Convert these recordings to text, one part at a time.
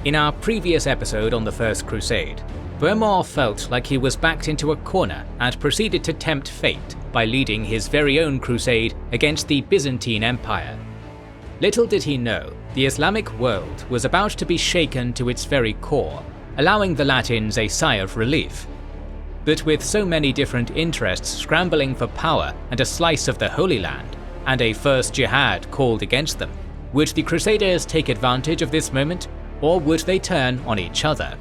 In our previous episode on the First Crusade, Bohemond felt like he was backed into a corner and proceeded to tempt fate by leading his very own crusade against the Byzantine Empire. Little did he know, the Islamic world was about to be shaken to its very core, allowing the Latins a sigh of relief. But with so many different interests scrambling for power and a slice of the Holy Land, and a first Jihad called against them, would the Crusaders take advantage of this moment, or would they turn on each other?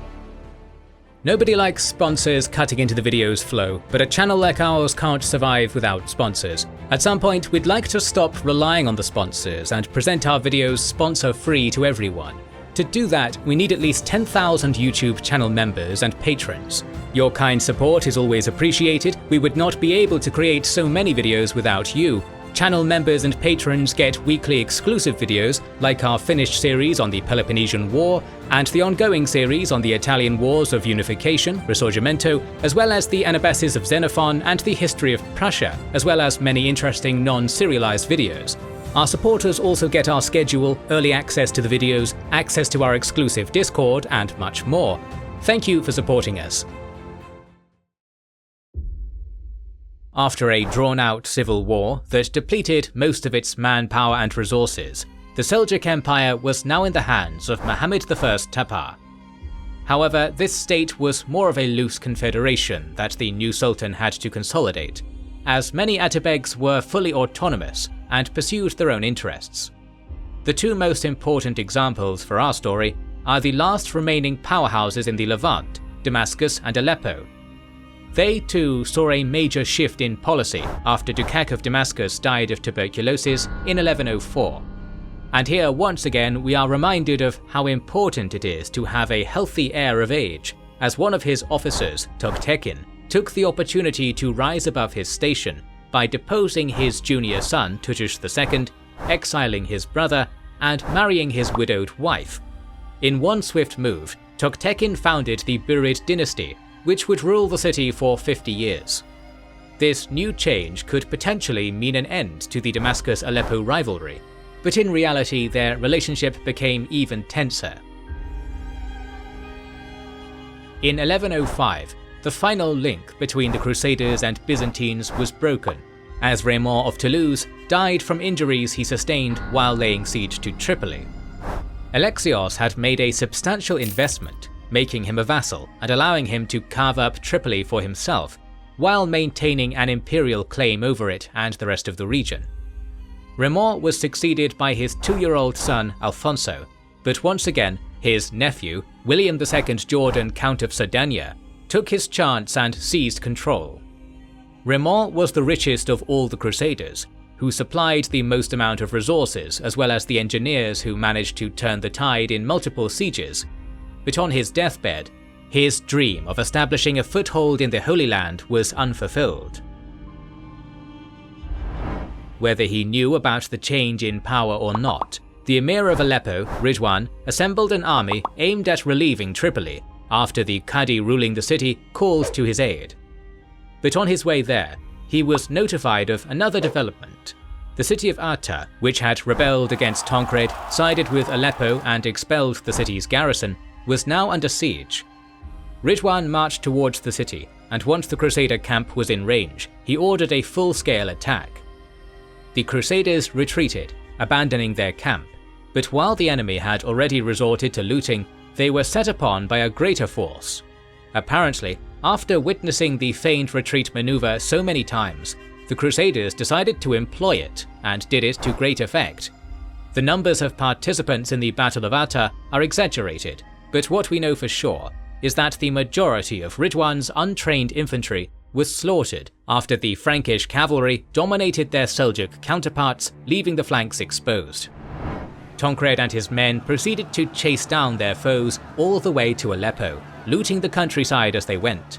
Nobody likes sponsors cutting into the video's flow, but a channel like ours can't survive without sponsors. At some point, we'd like to stop relying on the sponsors and present our videos sponsor-free to everyone. To do that, we need at least 10,000 YouTube channel members and patrons. Your kind support is always appreciated. We would not be able to create so many videos without you. Channel members and patrons get weekly exclusive videos, like our finished series on the Peloponnesian War, and the ongoing series on the Italian Wars of Unification, Risorgimento, as well as the Anabasis of Xenophon and the history of Prussia, as well as many interesting non-serialized videos. Our supporters also get our schedule, early access to the videos, access to our exclusive Discord, and much more. Thank you for supporting us. After a drawn-out civil war that depleted most of its manpower and resources, the Seljuk Empire was now in the hands of Muhammad I Tapar. However, this state was more of a loose confederation that the new Sultan had to consolidate, as many Atabegs were fully autonomous and pursued their own interests. The two most important examples for our story are the last remaining powerhouses in the Levant, Damascus and Aleppo. They too saw a major shift in policy after Dukak of Damascus died of tuberculosis in 1104. And here once again we are reminded of how important it is to have a healthy heir of age, as one of his officers, Toghtekin, took the opportunity to rise above his station by deposing his junior son Tutush II, exiling his brother, and marrying his widowed wife. In one swift move, Toghtekin founded the Burid dynasty, which would rule the city for 50 years. This new change could potentially mean an end to the Damascus-Aleppo rivalry, but in reality their relationship became even tenser. In 1105, the final link between the Crusaders and Byzantines was broken, as Raymond of Toulouse died from injuries he sustained while laying siege to Tripoli. Alexios had made a substantial investment, making him a vassal and allowing him to carve up Tripoli for himself, while maintaining an imperial claim over it and the rest of the region. Raymond was succeeded by his 2-year-old son Alfonso, but once again his nephew, William II Jordan, Count of Sardinia, took his chance and seized control. Raymond was the richest of all the Crusaders, who supplied the most amount of resources as well as the engineers who managed to turn the tide in multiple sieges. But on his deathbed, his dream of establishing a foothold in the Holy Land was unfulfilled. Whether he knew about the change in power or not, the Emir of Aleppo, Ridwan, assembled an army aimed at relieving Tripoli after the Qadi ruling the city called to his aid. But on his way there, he was notified of another development. The city of Arta, which had rebelled against Tancred, sided with Aleppo and expelled the city's garrison, was now under siege. Ridwan marched towards the city, and once the Crusader camp was in range, he ordered a full-scale attack. The Crusaders retreated, abandoning their camp, but while the enemy had already resorted to looting, they were set upon by a greater force. Apparently, after witnessing the feigned retreat maneuver so many times, the Crusaders decided to employ it, and did it to great effect. The numbers of participants in the Battle of Arta are exaggerated, but what we know for sure is that the majority of Ridwan's untrained infantry was slaughtered after the Frankish cavalry dominated their Seljuk counterparts, leaving the flanks exposed. Tancred and his men proceeded to chase down their foes all the way to Aleppo, looting the countryside as they went.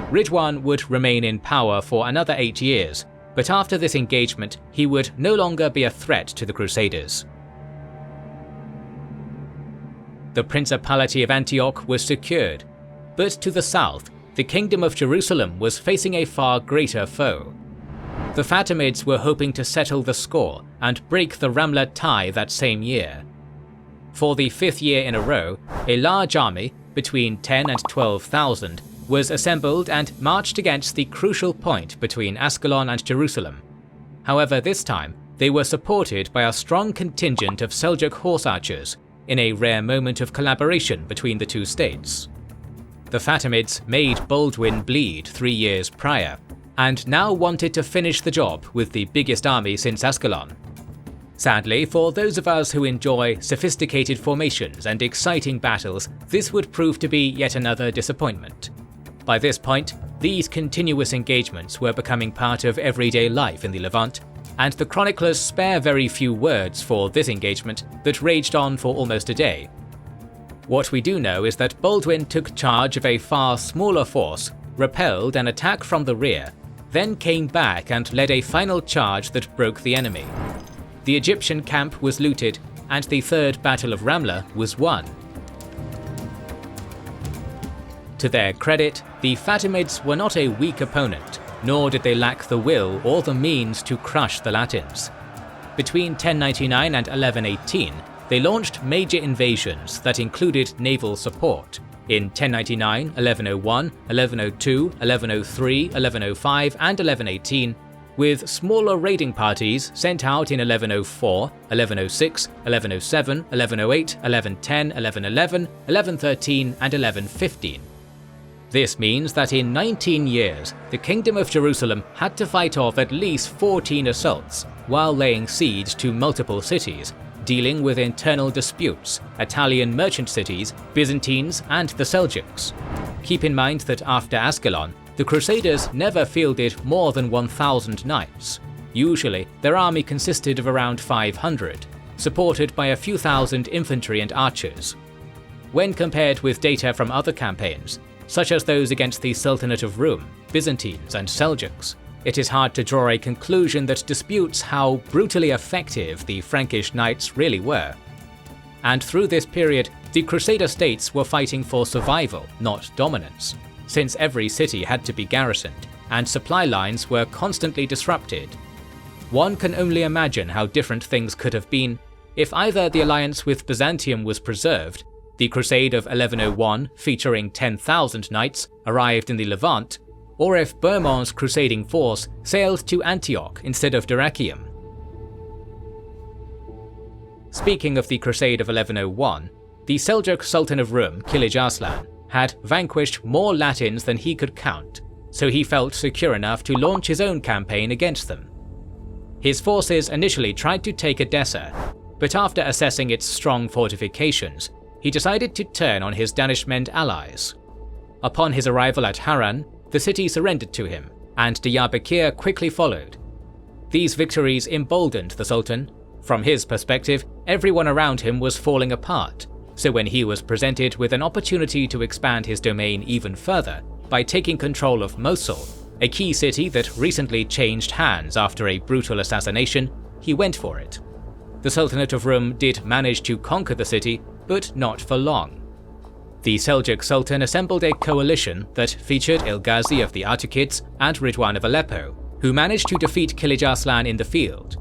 Ridwan would remain in power for another 8 years, but after this engagement he would no longer be a threat to the Crusaders. The Principality of Antioch was secured, but to the south, the Kingdom of Jerusalem was facing a far greater foe. The Fatimids were hoping to settle the score and break the Ramla tie that same year. For the 5th year in a row, a large army, between 10 and 12,000, was assembled and marched against the crucial point between Ascalon and Jerusalem. However, this time, they were supported by a strong contingent of Seljuk horse archers, in a rare moment of collaboration between the two states. The Fatimids made Baldwin bleed 3 years prior, and now wanted to finish the job with the biggest army since Ascalon. Sadly, for those of us who enjoy sophisticated formations and exciting battles, this would prove to be yet another disappointment. By this point, these continuous engagements were becoming part of everyday life in the Levant, and the chroniclers spare very few words for this engagement that raged on for almost a day. What we do know is that Baldwin took charge of a far smaller force, repelled an attack from the rear, then came back and led a final charge that broke the enemy. The Egyptian camp was looted, and the Third Battle of Ramla was won. To their credit, the Fatimids were not a weak opponent, nor did they lack the will or the means to crush the Latins. Between 1099 and 1118, they launched major invasions that included naval support. In 1099, 1101, 1102, 1103, 1105 and 1118, with smaller raiding parties sent out in 1104, 1106, 1107, 1108, 1110, 1111, 1113 and 1115. This means that in 19 years, the Kingdom of Jerusalem had to fight off at least 14 assaults while laying siege to multiple cities, dealing with internal disputes, Italian merchant cities, Byzantines and the Seljuks. Keep in mind that after Ascalon, the Crusaders never fielded more than 1,000 knights. Usually, their army consisted of around 500, supported by a few thousand infantry and archers. When compared with data from other campaigns, such as those against the Sultanate of Rum, Byzantines and Seljuks, it is hard to draw a conclusion that disputes how brutally effective the Frankish knights really were. And through this period, the Crusader states were fighting for survival, not dominance, since every city had to be garrisoned, and supply lines were constantly disrupted. One can only imagine how different things could have been if either the alliance with Byzantium was preserved, the Crusade of 1101, featuring 10,000 knights, arrived in the Levant, or if Bohemond's crusading force sailed to Antioch instead of Dyrrhachium. Speaking of the Crusade of 1101, the Seljuk Sultan of Rum, Kilij Arslan, had vanquished more Latins than he could count, so he felt secure enough to launch his own campaign against them. His forces initially tried to take Edessa, but after assessing its strong fortifications, he decided to turn on his Danishmend allies. Upon his arrival at Harran, the city surrendered to him, and Diyarbakir quickly followed. These victories emboldened the Sultan. From his perspective, everyone around him was falling apart, so when he was presented with an opportunity to expand his domain even further by taking control of Mosul, a key city that recently changed hands after a brutal assassination, he went for it. The Sultanate of Rum did manage to conquer the city, but not for long. The Seljuk Sultan assembled a coalition that featured Ilghazi of the Artukids and Ridwan of Aleppo, who managed to defeat Kilij Arslan in the field.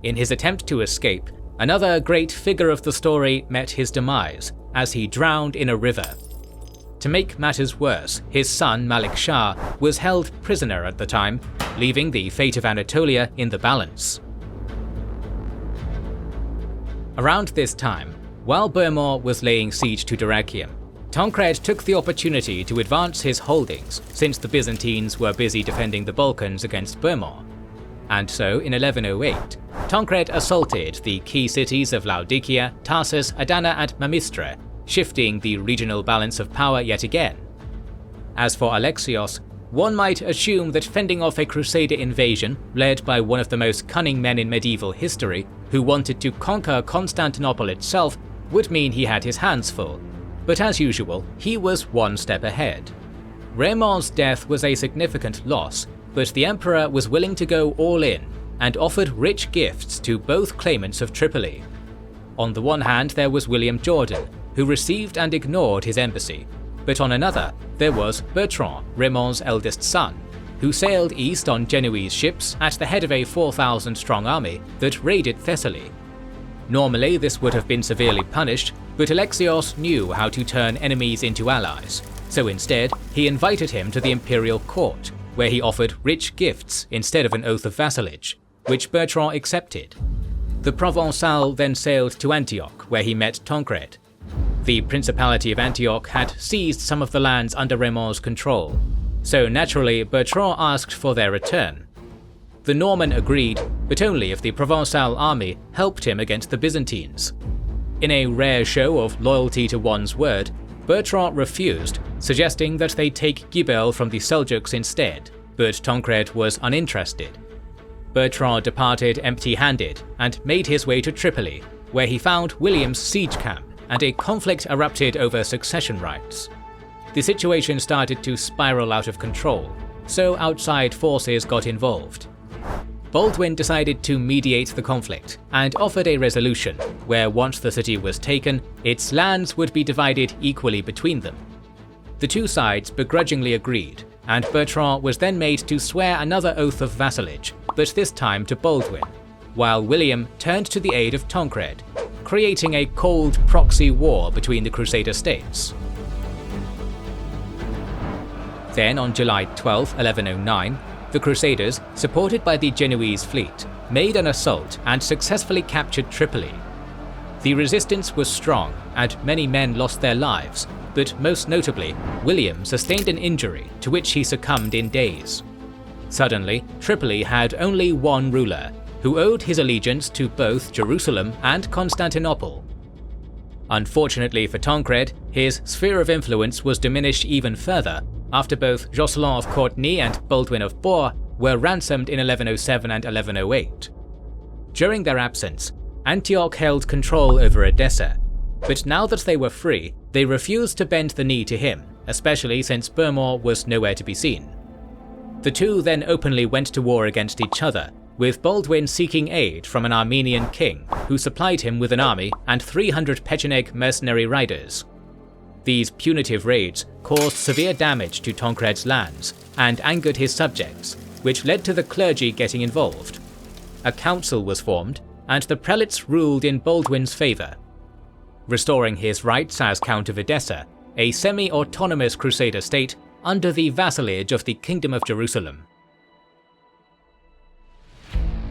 In his attempt to escape, another great figure of the story met his demise as he drowned in a river. To make matters worse, his son Malik Shah was held prisoner at the time, leaving the fate of Anatolia in the balance. Around this time, while Bohemond was laying siege to Dyrrhachium, Tancred took the opportunity to advance his holdings since the Byzantines were busy defending the Balkans against Bohemond. And so, in 1108, Tancred assaulted the key cities of Laodicea, Tarsus, Adana and Mamistre, shifting the regional balance of power yet again. As for Alexios, one might assume that fending off a Crusader invasion led by one of the most cunning men in medieval history, who wanted to conquer Constantinople itself, would mean he had his hands full. But as usual, he was one step ahead. Raymond's death was a significant loss, but the emperor was willing to go all in and offered rich gifts to both claimants of Tripoli. On the one hand, there was William Jordan, who received and ignored his embassy, but on another, there was Bertrand, Raymond's eldest son, who sailed east on Genoese ships at the head of a 4,000-strong army that raided Thessaly. Normally this would have been severely punished, but Alexios knew how to turn enemies into allies, so instead he invited him to the imperial court, where he offered rich gifts instead of an oath of vassalage, which Bertrand accepted. The Provençal then sailed to Antioch, where he met Tancred. The Principality of Antioch had seized some of the lands under Raymond's control, so naturally Bertrand asked for their return. The Norman agreed, but only if the Provençal army helped him against the Byzantines. In a rare show of loyalty to one's word, Bertrand refused, suggesting that they take Gibel from the Seljuks instead, but Tancred was uninterested. Bertrand departed empty-handed and made his way to Tripoli, where he found William's siege camp, and a conflict erupted over succession rights. The situation started to spiral out of control, so outside forces got involved. Baldwin decided to mediate the conflict and offered a resolution where once the city was taken, its lands would be divided equally between them. The two sides begrudgingly agreed, and Bertrand was then made to swear another oath of vassalage, but this time to Baldwin, while William turned to the aid of Tancred, creating a cold proxy war between the Crusader states. Then on July 12, 1109, the Crusaders, supported by the Genoese fleet, made an assault and successfully captured Tripoli. The resistance was strong and many men lost their lives, but most notably, William sustained an injury to which he succumbed in days. Suddenly, Tripoli had only one ruler, who owed his allegiance to both Jerusalem and Constantinople. Unfortunately for Tancred, his sphere of influence was diminished even further after both Jocelyn of Courtenay and Baldwin of Bourg were ransomed in 1107 and 1108. During their absence, Antioch held control over Edessa, but now that they were free, they refused to bend the knee to him, especially since Bohemond was nowhere to be seen. The two then openly went to war against each other, with Baldwin seeking aid from an Armenian king who supplied him with an army and 300 Pecheneg mercenary riders. These punitive raids caused severe damage to Tancred's lands and angered his subjects, which led to the clergy getting involved. A council was formed, and the prelates ruled in Baldwin's favour, restoring his rights as Count of Edessa, a semi-autonomous Crusader state under the vassalage of the Kingdom of Jerusalem.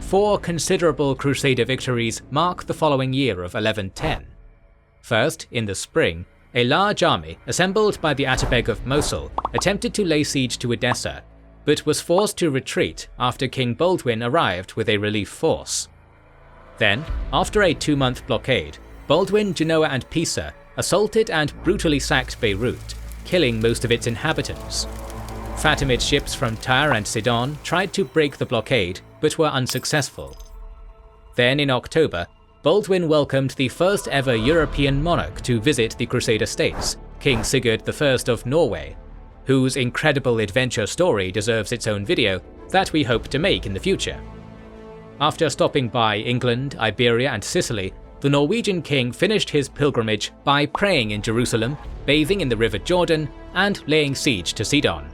4 considerable Crusader victories mark the following year of 1110. First, in the spring, a large army, assembled by the Atabeg of Mosul, attempted to lay siege to Edessa, but was forced to retreat after King Baldwin arrived with a relief force. Then, after a 2-month blockade, Baldwin, Genoa and Pisa assaulted and brutally sacked Beirut, killing most of its inhabitants. Fatimid ships from Tyre and Sidon tried to break the blockade, but were unsuccessful. Then in October, Baldwin welcomed the first ever European monarch to visit the Crusader states, King Sigurd I of Norway, whose incredible adventure story deserves its own video that we hope to make in the future. After stopping by England, Iberia and Sicily, the Norwegian king finished his pilgrimage by praying in Jerusalem, bathing in the river Jordan, and laying siege to Sidon.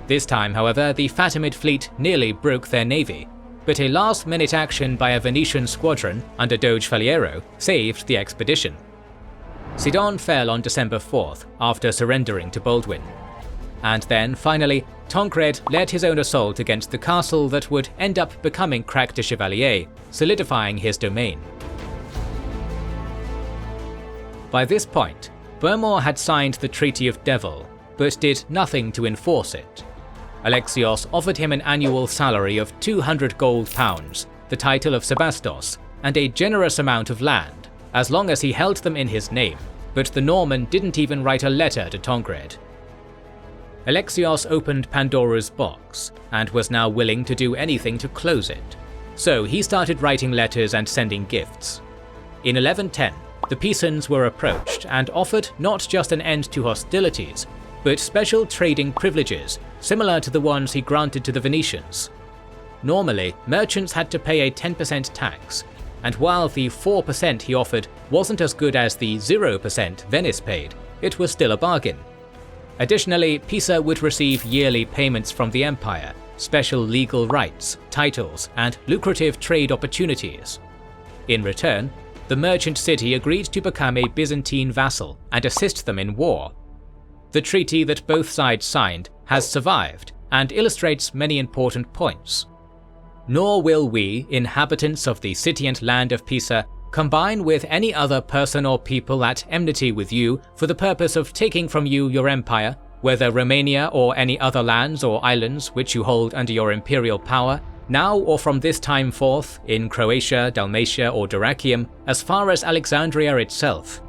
This time, however, the Fatimid fleet nearly broke their navy, but a last-minute action by a Venetian squadron under Doge Faliero saved the expedition. Sidon fell on December 4th after surrendering to Baldwin. And then, finally, Tancred led his own assault against the castle that would end up becoming Crac de Chevalier, solidifying his domain. By this point, Bohemond had signed the Treaty of Devil, but did nothing to enforce it. Alexios offered him an annual salary of 200 gold pounds, the title of Sebastos, and a generous amount of land, as long as he held them in his name, but the Norman didn't even write a letter to Tancred. Alexios opened Pandora's box, and was now willing to do anything to close it. So he started writing letters and sending gifts. In 1110, the Pisans were approached and offered not just an end to hostilities, but special trading privileges, similar to the ones he granted to the Venetians. Normally, merchants had to pay a 10% tax, and while the 4% he offered wasn't as good as the 0% Venice paid, it was still a bargain. Additionally, Pisa would receive yearly payments from the empire, special legal rights, titles, and lucrative trade opportunities. In return, the merchant city agreed to become a Byzantine vassal and assist them in war. The treaty that both sides signed has survived and illustrates many important points. Nor will we, inhabitants of the city and land of Pisa, combine with any other person or people at enmity with you for the purpose of taking from you your empire, whether Romania or any other lands or islands which you hold under your imperial power, now or from this time forth, in Croatia, Dalmatia or Dyrrhachium, as far as Alexandria itself.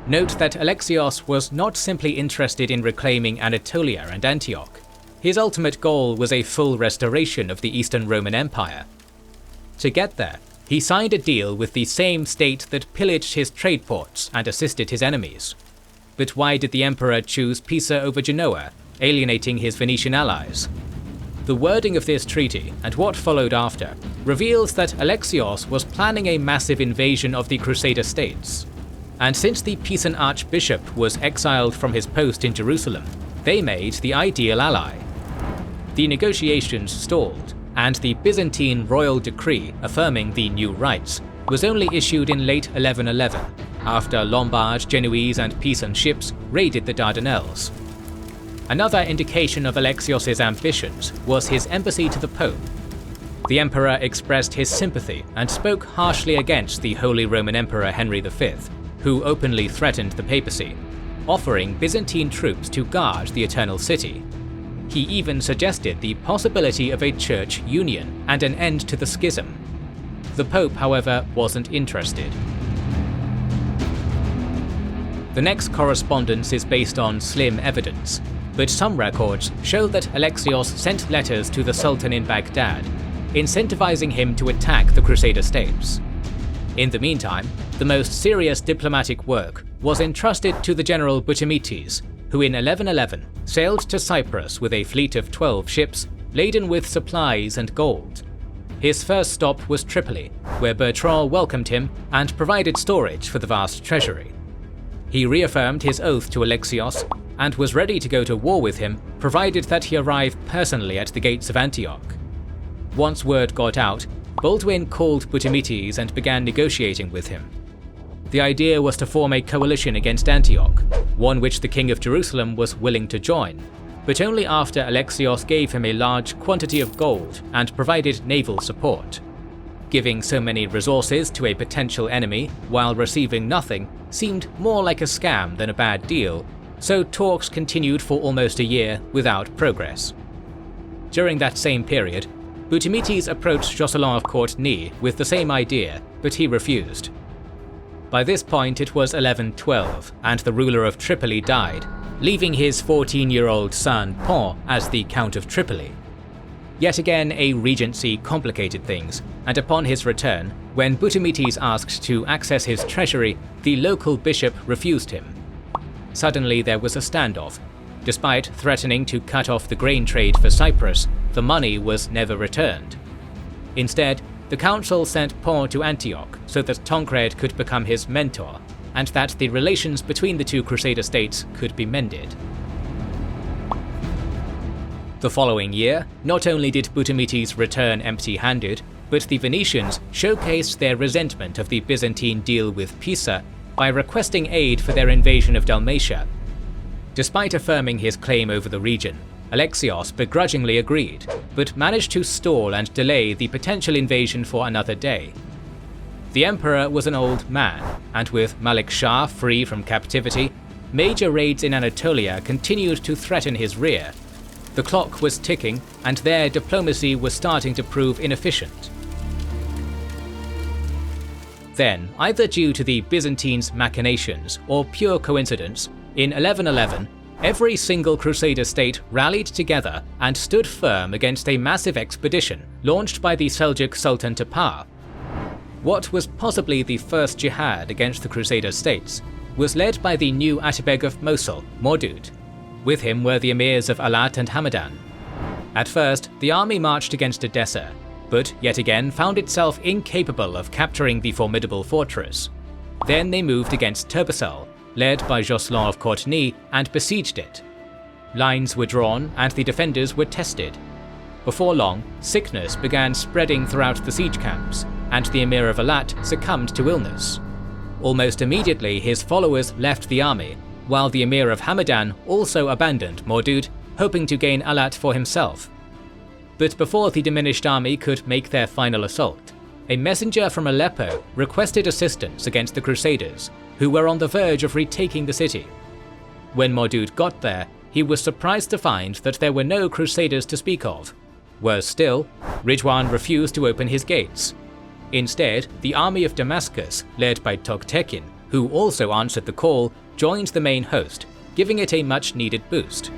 Note that Alexios was not simply interested in reclaiming Anatolia and Antioch. His ultimate goal was a full restoration of the Eastern Roman Empire. To get there, he signed a deal with the same state that pillaged his trade ports and assisted his enemies. But why did the emperor choose Pisa over Genoa, alienating his Venetian allies? The wording of this treaty, and what followed after, reveals that Alexios was planning a massive invasion of the Crusader states. And since the Pisan archbishop was exiled from his post in Jerusalem, they made the ideal ally. The negotiations stalled, and the Byzantine royal decree affirming the new rights was only issued in late 1111, after Lombard, Genoese and Pisan ships raided the Dardanelles. Another indication of Alexios' ambitions was his embassy to the Pope. The emperor expressed his sympathy and spoke harshly against the Holy Roman Emperor Henry V, who openly threatened the papacy, offering Byzantine troops to guard the Eternal City. He even suggested the possibility of a church union and an end to the schism. The Pope, however, wasn't interested. The next correspondence is based on slim evidence, but some records show that Alexios sent letters to the Sultan in Baghdad, incentivizing him to attack the Crusader states. In the meantime, the most serious diplomatic work was entrusted to the general Butimites, who in 1111 sailed to Cyprus with a fleet of 12 ships laden with supplies and gold. His first stop was Tripoli, where Bertrand welcomed him and provided storage for the vast treasury. He reaffirmed his oath to Alexios and was ready to go to war with him, provided that he arrived personally at the gates of Antioch. Once word got out, Baldwin called Butimites and began negotiating with him. The idea was to form a coalition against Antioch, one which the King of Jerusalem was willing to join, but only after Alexios gave him a large quantity of gold and provided naval support. Giving so many resources to a potential enemy while receiving nothing seemed more like a scam than a bad deal, so talks continued for almost a year without progress. During that same period, Butimites approached Jocelyn of Courtenay with the same idea, but he refused. By this point it was 1112, and the ruler of Tripoli died, leaving his 14-year-old son Pont as the Count of Tripoli. Yet again, a regency complicated things, and upon his return, when Butimites asked to access his treasury, the local bishop refused him. Suddenly there was a standoff. Despite threatening to cut off the grain trade for Cyprus, the money was never returned. Instead, the council sent Pont to Antioch so that Tancred could become his mentor, and that the relations between the two Crusader states could be mended. The following year, not only did Butimites return empty-handed, but the Venetians showcased their resentment of the Byzantine deal with Pisa by requesting aid for their invasion of Dalmatia. Despite affirming his claim over the region, Alexios begrudgingly agreed, but managed to stall and delay the potential invasion for another day. The emperor was an old man, and with Malik Shah free from captivity, major raids in Anatolia continued to threaten his rear. The clock was ticking, and their diplomacy was starting to prove inefficient. Then, either due to the Byzantines' machinations or pure coincidence, in 1111, every single Crusader state rallied together and stood firm against a massive expedition launched by the Seljuk Sultan Tapar. What was possibly the first jihad against the Crusader states was led by the new Atabeg of Mosul, Mordud. With him were the emirs of Alat and Hamadan. At first, the army marched against Edessa, but yet again found itself incapable of capturing the formidable fortress. Then they moved against Turbessel, led by Jocelyn of Courtenay, and besieged it. Lines were drawn and the defenders were tested. Before long, sickness began spreading throughout the siege camps, and the Emir of Alat succumbed to illness. Almost immediately his followers left the army, while the Emir of Hamadan also abandoned Mawdud, hoping to gain Alat for himself. But before the diminished army could make their final assault, a messenger from Aleppo requested assistance against the Crusaders, who were on the verge of retaking the city. When Mawdud got there, he was surprised to find that there were no Crusaders to speak of. Worse still, Ridwan refused to open his gates. Instead, the army of Damascus, led by Toghtekin, who also answered the call, joined the main host, giving it a much-needed boost.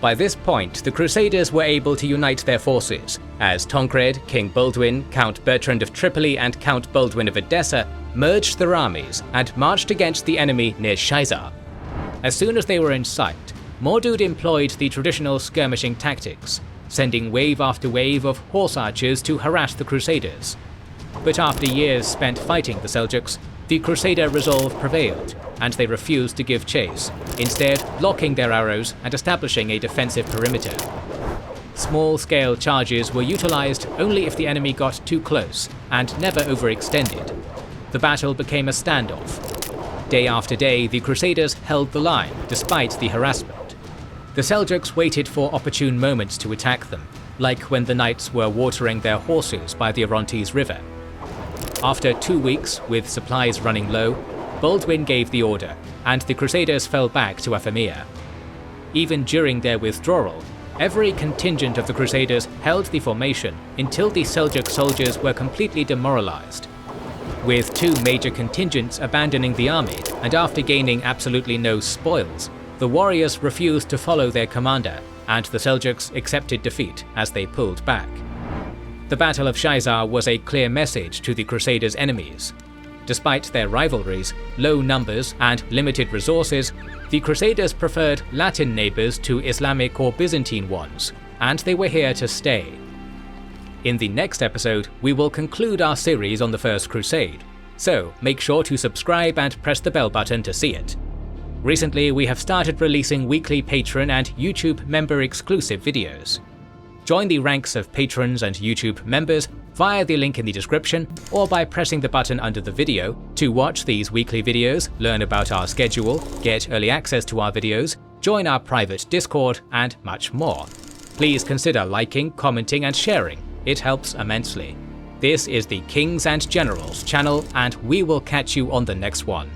By this point, the Crusaders were able to unite their forces, as Tancred, King Baldwin, Count Bertrand of Tripoli and Count Baldwin of Edessa merged their armies and marched against the enemy near Shaizar. As soon as they were in sight, Mawdud employed the traditional skirmishing tactics, sending wave after wave of horse archers to harass the Crusaders. But after years spent fighting the Seljuks, the Crusader resolve prevailed, and they refused to give chase, instead locking their arrows and establishing a defensive perimeter. Small-scale charges were utilized only if the enemy got too close, and never overextended. The battle became a standoff. Day after day, the Crusaders held the line, despite the harassment. The Seljuks waited for opportune moments to attack them, like when the knights were watering their horses by the Orontes River. After 2 weeks, with supplies running low, Baldwin gave the order, and the Crusaders fell back to Apamea. Even during their withdrawal, every contingent of the Crusaders held the formation until the Seljuk soldiers were completely demoralized. With 2 major contingents abandoning the army, and after gaining absolutely no spoils, the warriors refused to follow their commander, and the Seljuks accepted defeat as they pulled back. The Battle of Shaizar was a clear message to the Crusaders' enemies. Despite their rivalries, low numbers, and limited resources, the Crusaders preferred Latin neighbours to Islamic or Byzantine ones, and they were here to stay. In the next episode, we will conclude our series on the First Crusade, so make sure to subscribe and press the bell button to see it. Recently, we have started releasing weekly Patreon and YouTube member-exclusive videos. Join the ranks of patrons and YouTube members via the link in the description or by pressing the button under the video to watch these weekly videos, learn about our schedule, get early access to our videos, join our private Discord, and much more. Please consider liking, commenting, and sharing. It helps immensely. This is the Kings and Generals channel, and we will catch you on the next one.